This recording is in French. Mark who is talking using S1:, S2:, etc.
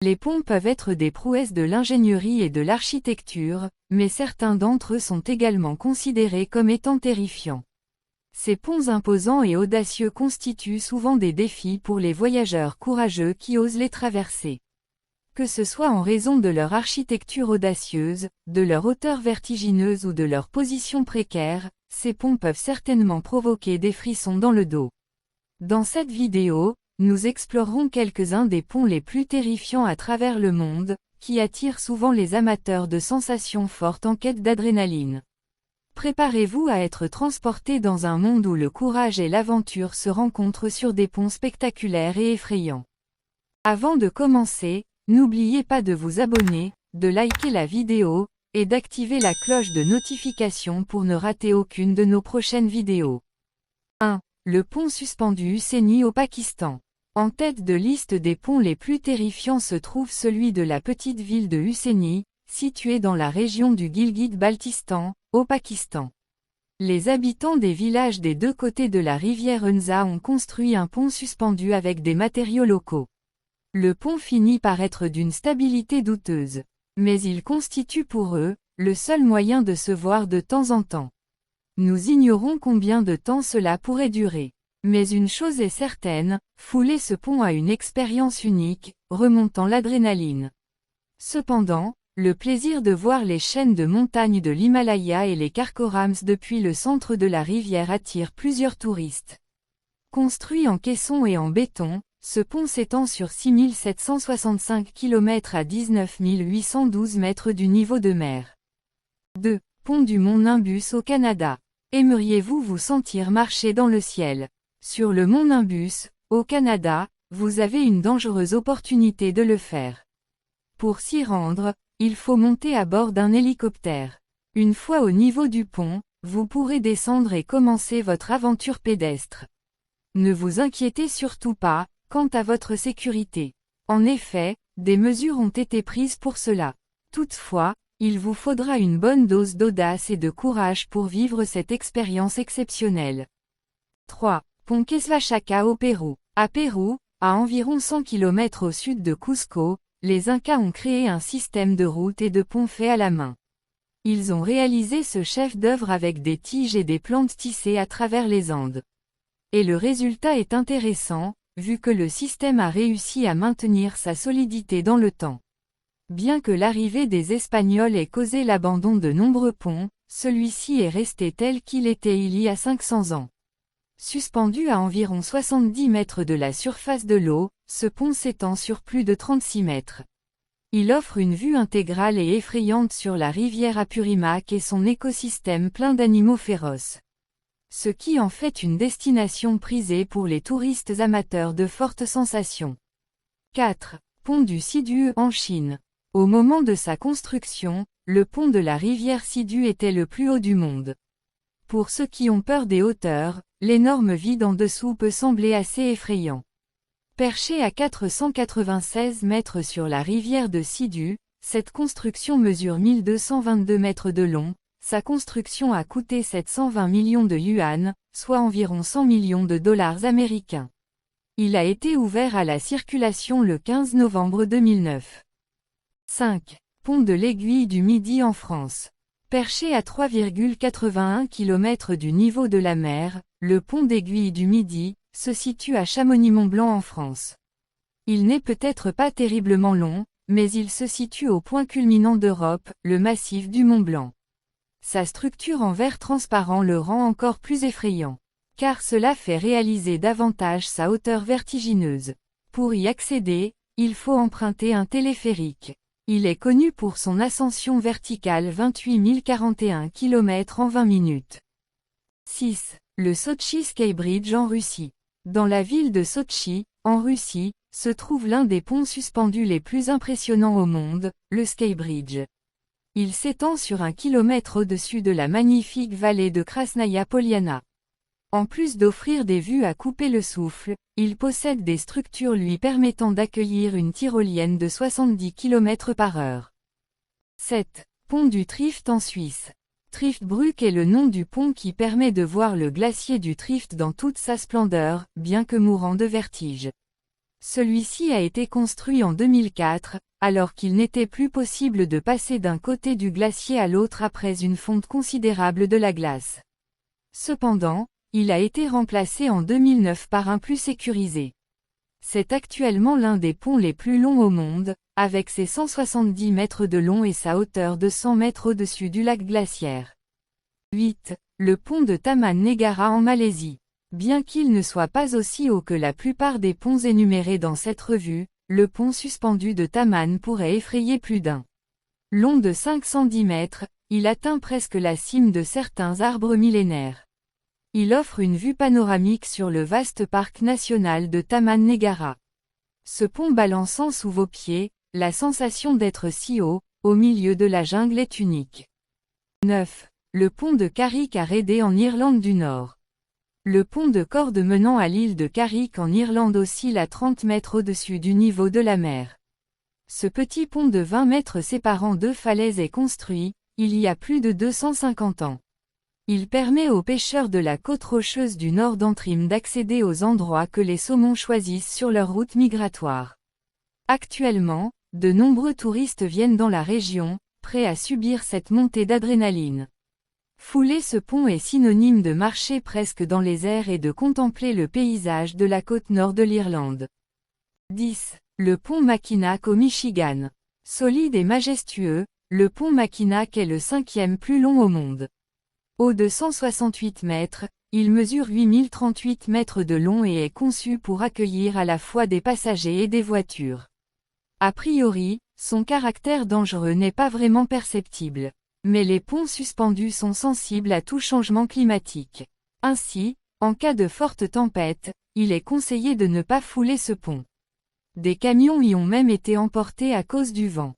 S1: Les ponts peuvent être des prouesses de l'ingénierie et de l'architecture, mais certains d'entre eux sont également considérés comme étant terrifiants. Ces ponts imposants et audacieux constituent souvent des défis pour les voyageurs courageux qui osent les traverser. Que ce soit en raison de leur architecture audacieuse, de leur hauteur vertigineuse ou de leur position précaire, ces ponts peuvent certainement provoquer des frissons dans le dos. Dans cette vidéo, nous explorerons quelques-uns des ponts les plus terrifiants à travers le monde, qui attirent souvent les amateurs de sensations fortes en quête d'adrénaline. Préparez-vous à être transporté dans un monde où le courage et l'aventure se rencontrent sur des ponts spectaculaires et effrayants. Avant de commencer, n'oubliez pas de vous abonner, de liker la vidéo, et d'activer la cloche de notification pour ne rater aucune de nos prochaines vidéos. 1. Le pont suspendu Husseini au Pakistan. En tête de liste des ponts les plus terrifiants se trouve celui de la petite ville de Husseini, située dans la région du Gilgit-Baltistan, au Pakistan. Les habitants des villages des deux côtés de la rivière Hunza ont construit un pont suspendu avec des matériaux locaux. Le pont finit par être d'une stabilité douteuse. Mais il constitue pour eux, le seul moyen de se voir de temps en temps. Nous ignorons combien de temps cela pourrait durer. Mais une chose est certaine, fouler ce pont a une expérience unique, remontant l'adrénaline. Cependant, le plaisir de voir les chaînes de montagnes de l'Himalaya et les Karakorams depuis le centre de la rivière attire plusieurs touristes. Construit en caisson et en béton, ce pont s'étend sur 6765 km à 19 812 mètres du niveau de mer. 2. Pont du mont Nimbus au Canada. Aimeriez-vous vous sentir marcher dans le ciel? Sur le mont Nimbus, au Canada, vous avez une dangereuse opportunité de le faire. Pour s'y rendre, il faut monter à bord d'un hélicoptère. Une fois au niveau du pont, vous pourrez descendre et commencer votre aventure pédestre. Ne vous inquiétez surtout pas quant à votre sécurité. En effet, des mesures ont été prises pour cela. Toutefois, il vous faudra une bonne dose d'audace et de courage pour vivre cette expérience exceptionnelle. 3. Pont Queslachaka au Pérou. À Pérou, à environ 100 km au sud de Cusco, les Incas ont créé un système de routes et de ponts faits à la main. Ils ont réalisé ce chef-d'œuvre avec des tiges et des plantes tissées à travers les Andes. Et le résultat est intéressant, vu que le système a réussi à maintenir sa solidité dans le temps. Bien que l'arrivée des Espagnols ait causé l'abandon de nombreux ponts, celui-ci est resté tel qu'il était il y a 500 ans. Suspendu à environ 70 mètres de la surface de l'eau, ce pont s'étend sur plus de 36 mètres. Il offre une vue intégrale et effrayante sur la rivière Apurimac et son écosystème plein d'animaux féroces. Ce qui en fait une destination prisée pour les touristes amateurs de fortes sensations. 4. Pont du Sidu en Chine. Au moment de sa construction, le pont de la rivière Sidu était le plus haut du monde. Pour ceux qui ont peur des hauteurs, l'énorme vide en dessous peut sembler assez effrayant. Perché à 496 mètres sur la rivière de Sidu, cette construction mesure 1222 mètres de long. Sa construction a coûté 720 millions de yuan, soit environ 100 millions de dollars américains. Il a été ouvert à la circulation le 15 novembre 2009. 5. Pont de l'Aiguille du Midi en France. Perché à 3,81 km du niveau de la mer, le pont d'Aiguille du Midi se situe à Chamonix-Mont-Blanc en France. Il n'est peut-être pas terriblement long, mais il se situe au point culminant d'Europe, le massif du Mont-Blanc. Sa structure en verre transparent le rend encore plus effrayant, car cela fait réaliser davantage sa hauteur vertigineuse. Pour y accéder, il faut emprunter un téléphérique. Il est connu pour son ascension verticale 28 041 km en 20 minutes. 6. Le Sochi Sky Bridge en Russie. Dans la ville de Sochi, en Russie, se trouve l'un des ponts suspendus les plus impressionnants au monde, le Sky Bridge. Il s'étend sur 1 kilomètre au-dessus de la magnifique vallée de Krasnaya Poliana. En plus d'offrir des vues à couper le souffle, il possède des structures lui permettant d'accueillir une tyrolienne de 70 km/h. 7. Pont du Trift en Suisse. Triftbrücke est le nom du pont qui permet de voir le glacier du Trift dans toute sa splendeur, bien que mourant de vertige. Celui-ci a été construit en 2004, alors qu'il n'était plus possible de passer d'un côté du glacier à l'autre après une fonte considérable de la glace. Cependant, il a été remplacé en 2009 par un plus sécurisé. C'est actuellement l'un des ponts les plus longs au monde, avec ses 170 mètres de long et sa hauteur de 100 mètres au-dessus du lac glaciaire. 8. Le pont de Taman Negara en Malaisie. Bien qu'il ne soit pas aussi haut que la plupart des ponts énumérés dans cette revue, le pont suspendu de Taman pourrait effrayer plus d'un. Long de 510 mètres, il atteint presque la cime de certains arbres millénaires. Il offre une vue panoramique sur le vaste parc national de Taman Negara. Ce pont balançant sous vos pieds, la sensation d'être si haut, au milieu de la jungle est unique. 9. Le pont de Carrick à Reading en Irlande du Nord. Le pont de corde menant à l'île de Carrick en Irlande oscille à 30 mètres au-dessus du niveau de la mer. Ce petit pont de 20 mètres séparant deux falaises est construit, il y a plus de 250 ans. Il permet aux pêcheurs de la côte rocheuse du nord d'Antrim d'accéder aux endroits que les saumons choisissent sur leur route migratoire. Actuellement, de nombreux touristes viennent dans la région, prêts à subir cette montée d'adrénaline. Fouler ce pont est synonyme de marcher presque dans les airs et de contempler le paysage de la côte nord de l'Irlande. 10. Le pont Mackinac au Michigan. Solide et majestueux, le pont Mackinac est le 5e plus long au monde. Haut de 168 mètres, il mesure 8038 mètres de long et est conçu pour accueillir à la fois des passagers et des voitures. A priori, son caractère dangereux n'est pas vraiment perceptible. Mais les ponts suspendus sont sensibles à tout changement climatique. Ainsi, en cas de forte tempête, il est conseillé de ne pas fouler ce pont. Des camions y ont même été emportés à cause du vent.